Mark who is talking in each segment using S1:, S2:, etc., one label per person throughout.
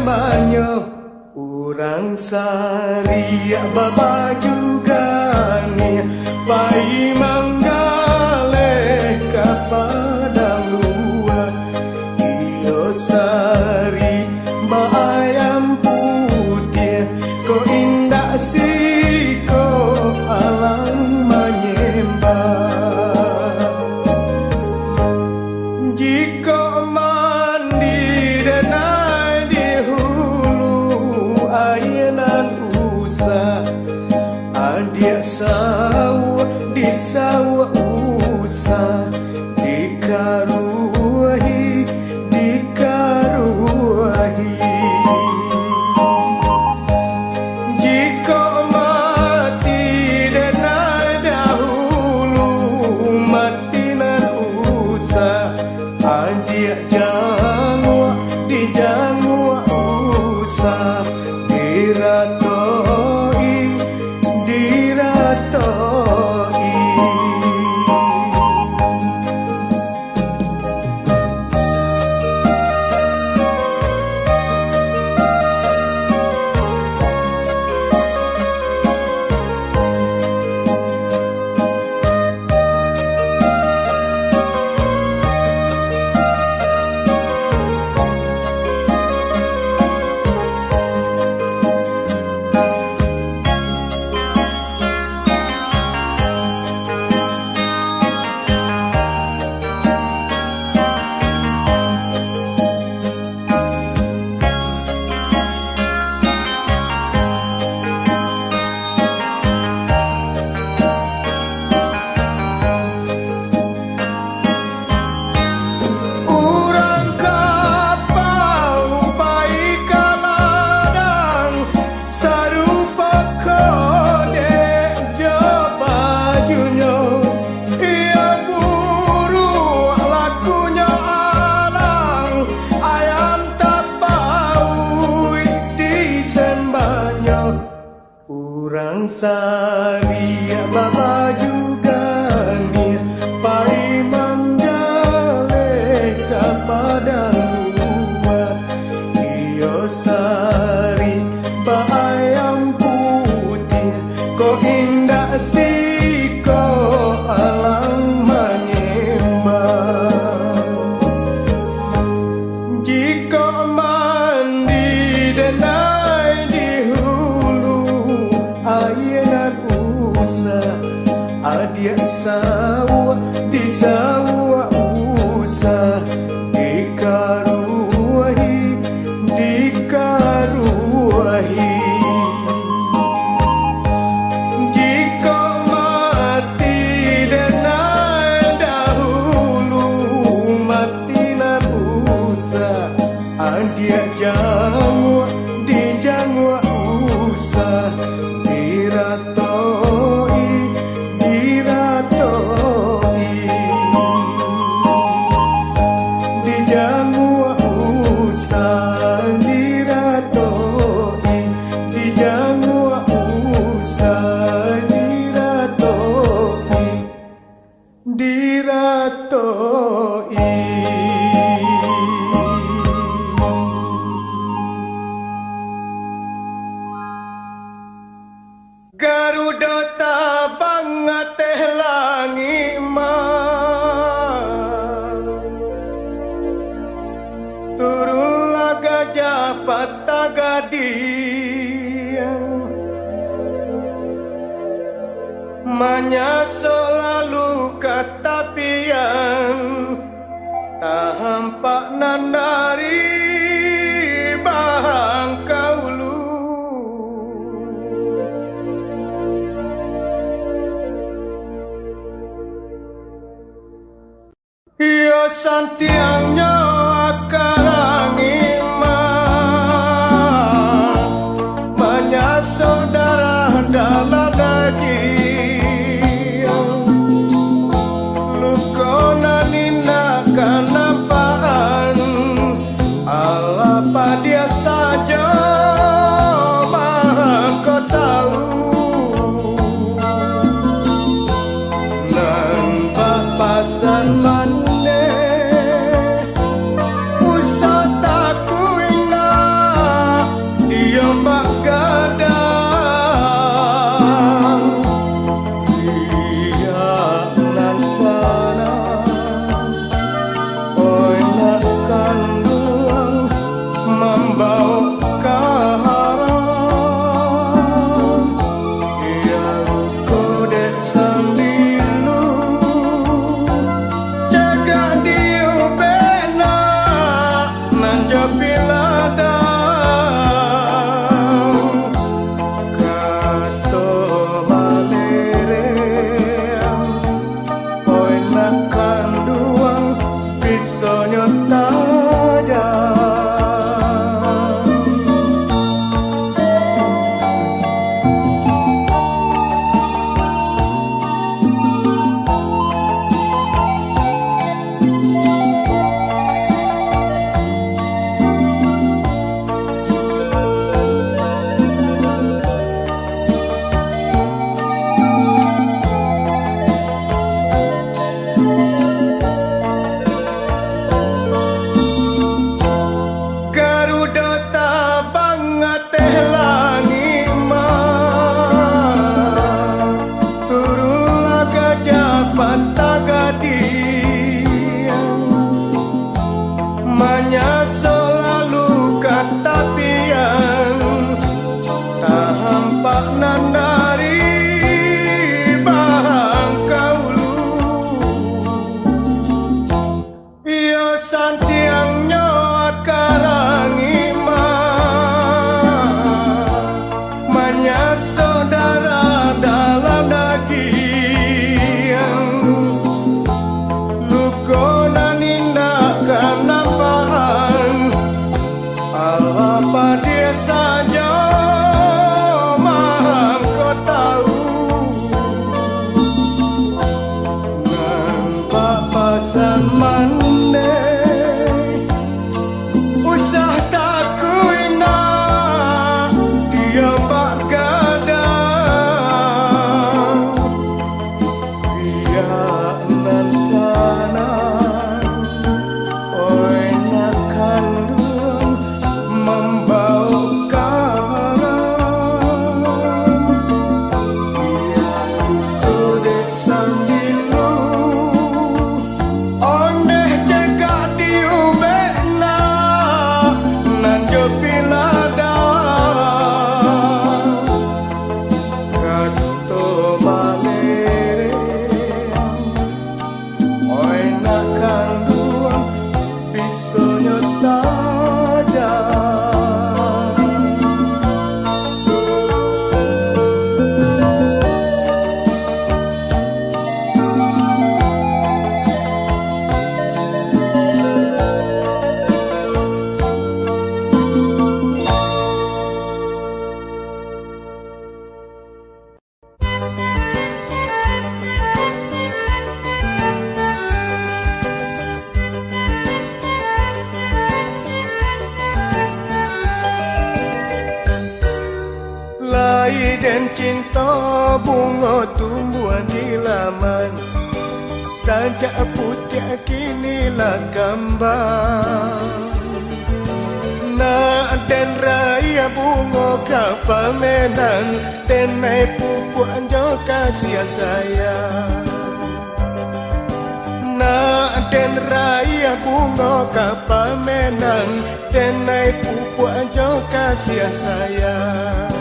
S1: banyo urang sari baba juga nih pai manggale kapadang luar iyo sari bayam putih ko indah sih ko alang menyembah jika mandi denai di hulu ayenan usah adia sawah di sawah usah dikaruahi jika mati denai dahulu mati nan usah adia jangwa di jangwa usah diratoi urang sari baba juga nih pai manggale kapada luar iyo sari bayam putih ko indah sih ko alang menyembah jika mandi denai di ayenan usah adia sawah di sawah usah dikaruahi jika mati denai dahulu mati nan usah adia jangwa di jangwa usah diratoi di jangwa usah diratoi di jangwa usah diratoi Garuda tabang teh langi turunlah gajah patah gadian menyaso lalu katapian tak hampak nandari bahang kaulu iyo santiangnya akalangi menyasok darah dalam daging lukona nina kanampaan alapa dia saja kau tahu nan papasan mana usah takuina Rai dan cinta bunga tumbuhan di laman, sajak putih kinilah kembang. Nak dan raya bunga kapal Medan, tenai pupuk anjo kasih sayang. Nak dan raya bunga kapal Medan, tenai pupuk anjo kasih sayang.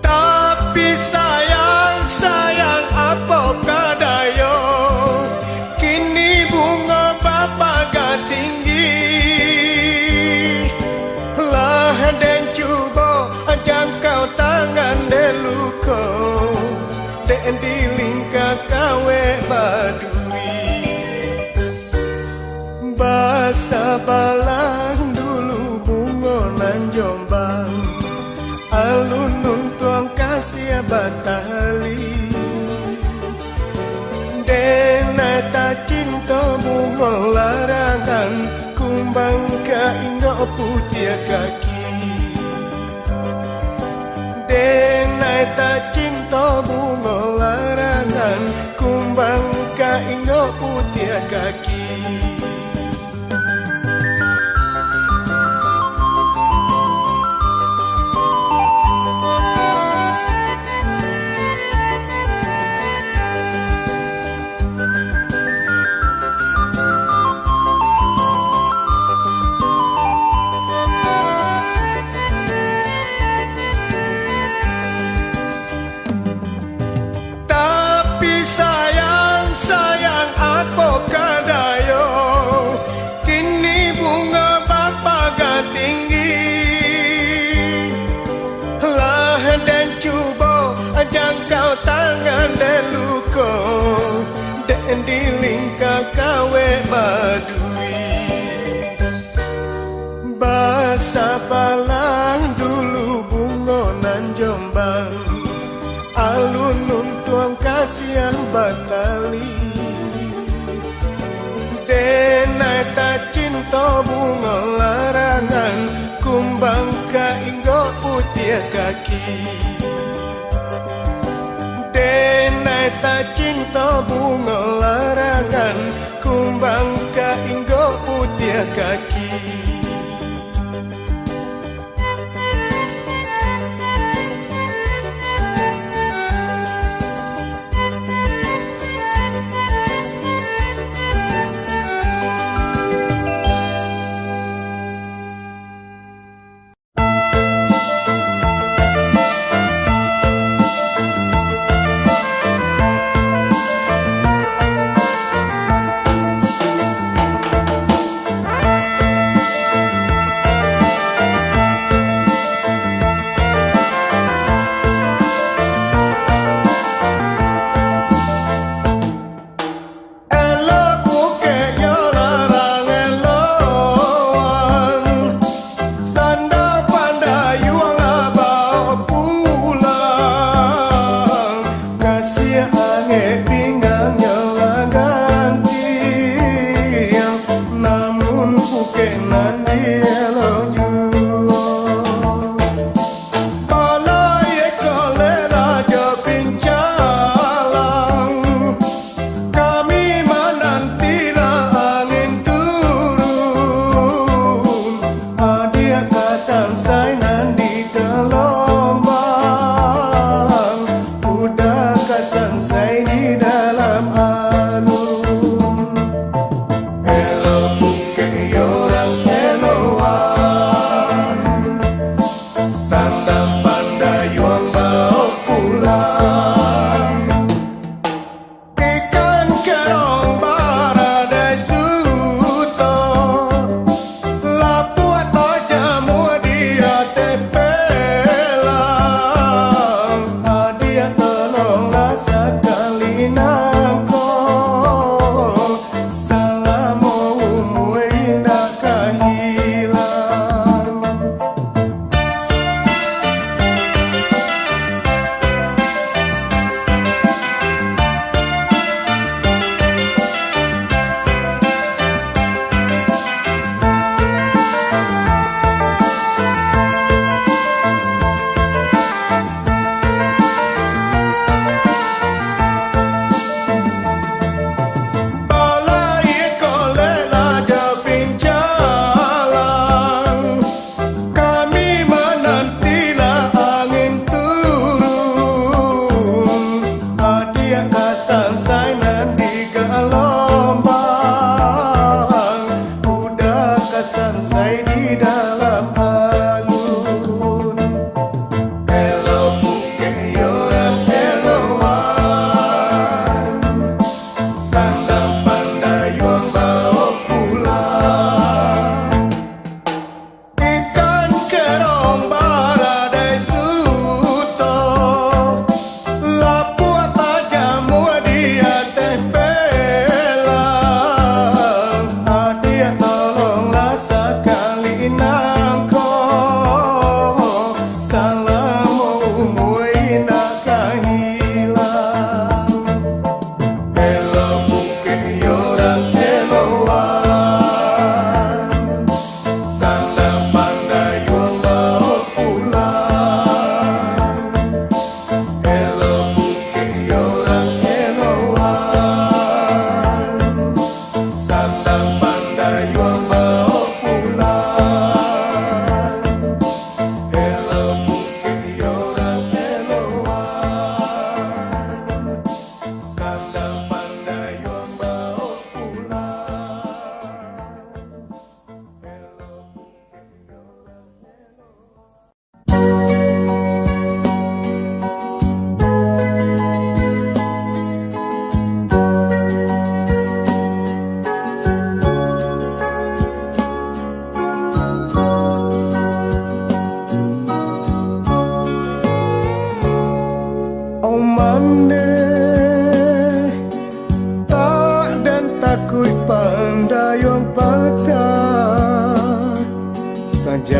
S1: Tapi sayang, sayang apa kadayo, kini bunga bapa gak tinggi. Lah dan cuba jangkau tangan deluko, dan dilingkar kawe badui. Basa balang dulu bunga nan Jombang, alun nuntuang kasih batali. Denai tak cinta bunga larangan, kumbang ka ingo putih kaki. Denai tak cinta bunga larangan, kumbang ka ingo putih kaki. Jangkau tangan deluko, dan dilingkar kawe badui. Basa balang dulu bunga nan Jombang, alun nuntuang kasih batali. Denai tak cinta bunga larangan, kumbang ka inggo putih kaki. Denai tak cinta bunga larangan, kumbang ka inggo putih kaki.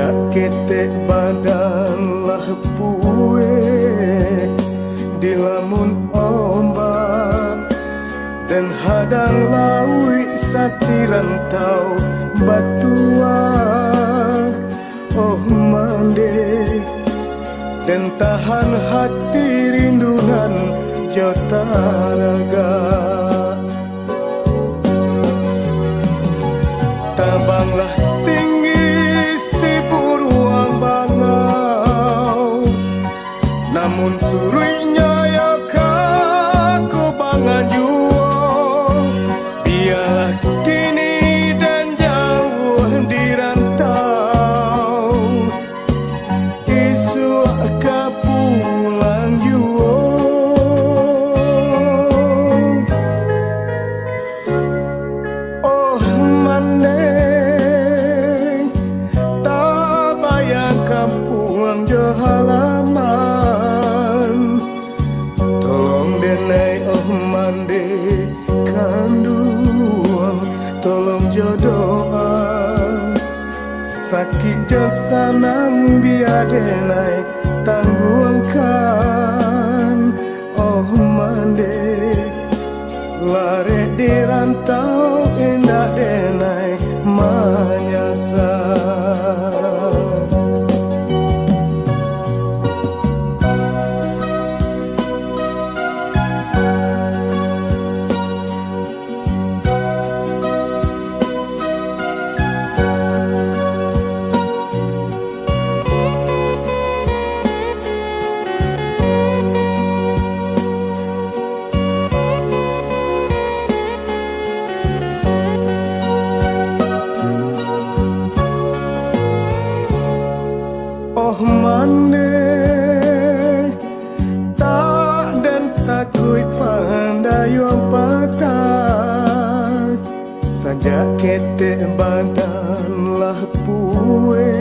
S1: Sajak ketek badan lah pue di lamun ombak dan hadang laui satiran tau batua. Oh mande dan tahan hati rindunan jota raga. Tabanglah tinggi si buruang bangau, namun suruhnya ya kaku bangan jual. Biarlah kini dan jauh di rantau, isu akan pulang jual. Oh maneng tak bayang kampung jo halaman. Tolong denai oh mande kanduang, tolong jodoa sakit jasanang biar denai tangguangkan. Oh mande lare di rantau indah denai manyasar. Oh mane tak dan takui pandai yang patah. Sajak ketek badan lah pue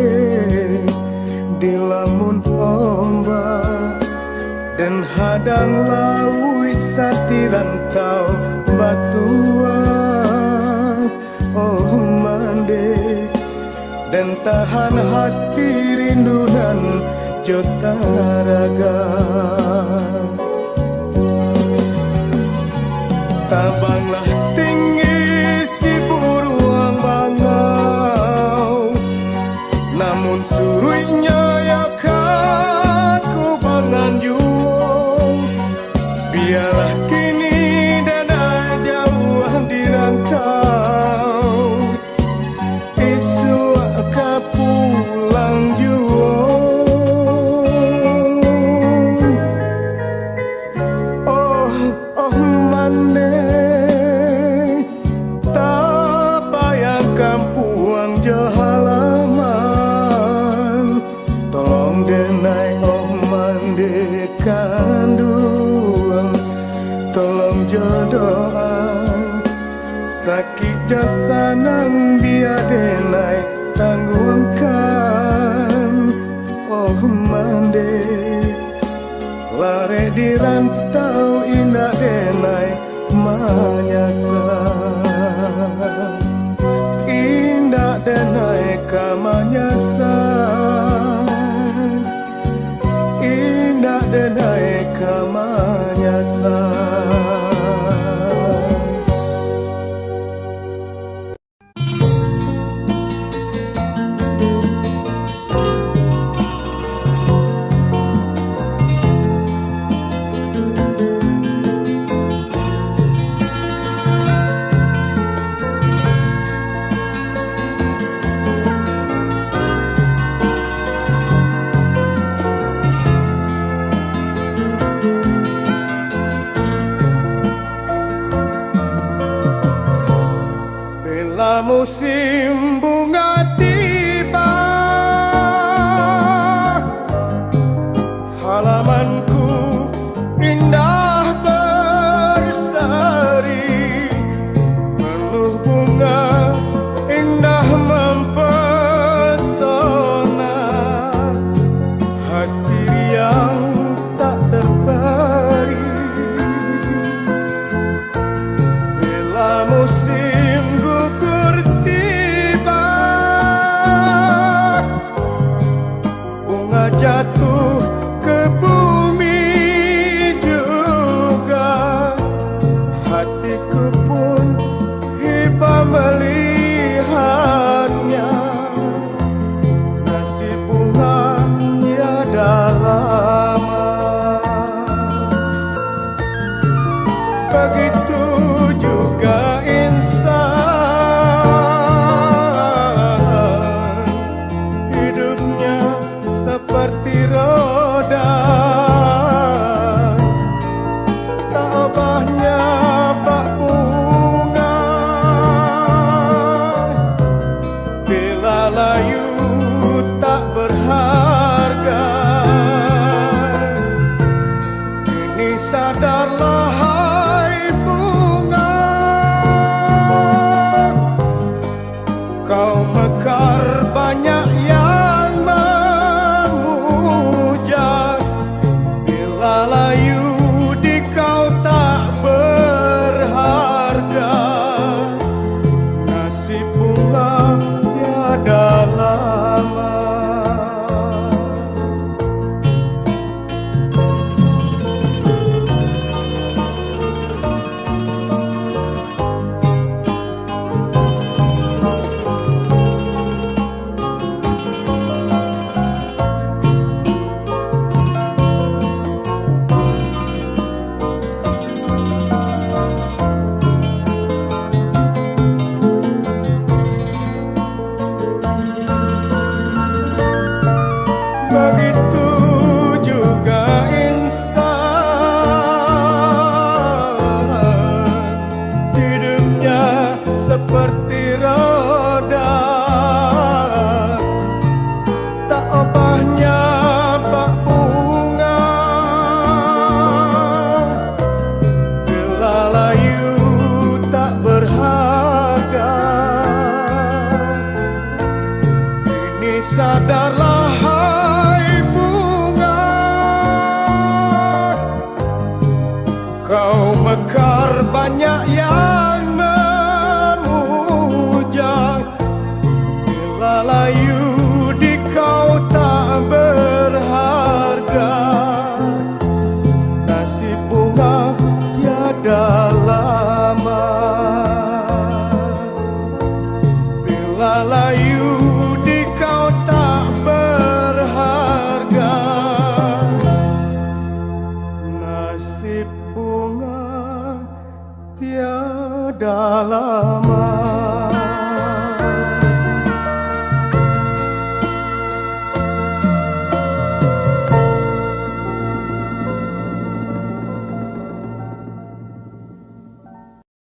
S1: di lamun ombak dan hadang laui satiran tau batuan. Oh mande dan tahan hati rindunan jota raga. Tabanglah tinggi si buruang bangau, namun suruhnya ya kaku bangan jual. Biarlah kini dana jauh di rantau, isu akan pulang jual. Oh mande tak bayang kampung jo halaman. Tolong denai oh mande kanduang, tolong jodoa sakit jasanang biar denai tangguangkan. Oh mande lare di rantau indah denai manyasar. Indah denai kamanyasar, indah denai kamanyasar. jatuh ke bumi juga, hatiku pun hiba melihatnya. Nasib bunga tiada lama, begitu juga insan, hidupnya seperti roda, tak obahnya bak bunga. Bila layu tak berharga, kini sadarlah hai bunga, kau mekar banyak yang memuja. Bila layu di kau tak berharga, nasib bunga tiada lama. Begitu juga insan, hidupnya seperti roda, tak obahnya bak bunga. Bila layu tak berharga, kini sadarlah hai bunga, kau mekar banyak yang memuja. Bila layu di kau tak berharga, nasib bunga tiada lama. Bila layu di kau tak berharga, nasib bunga tiada lama.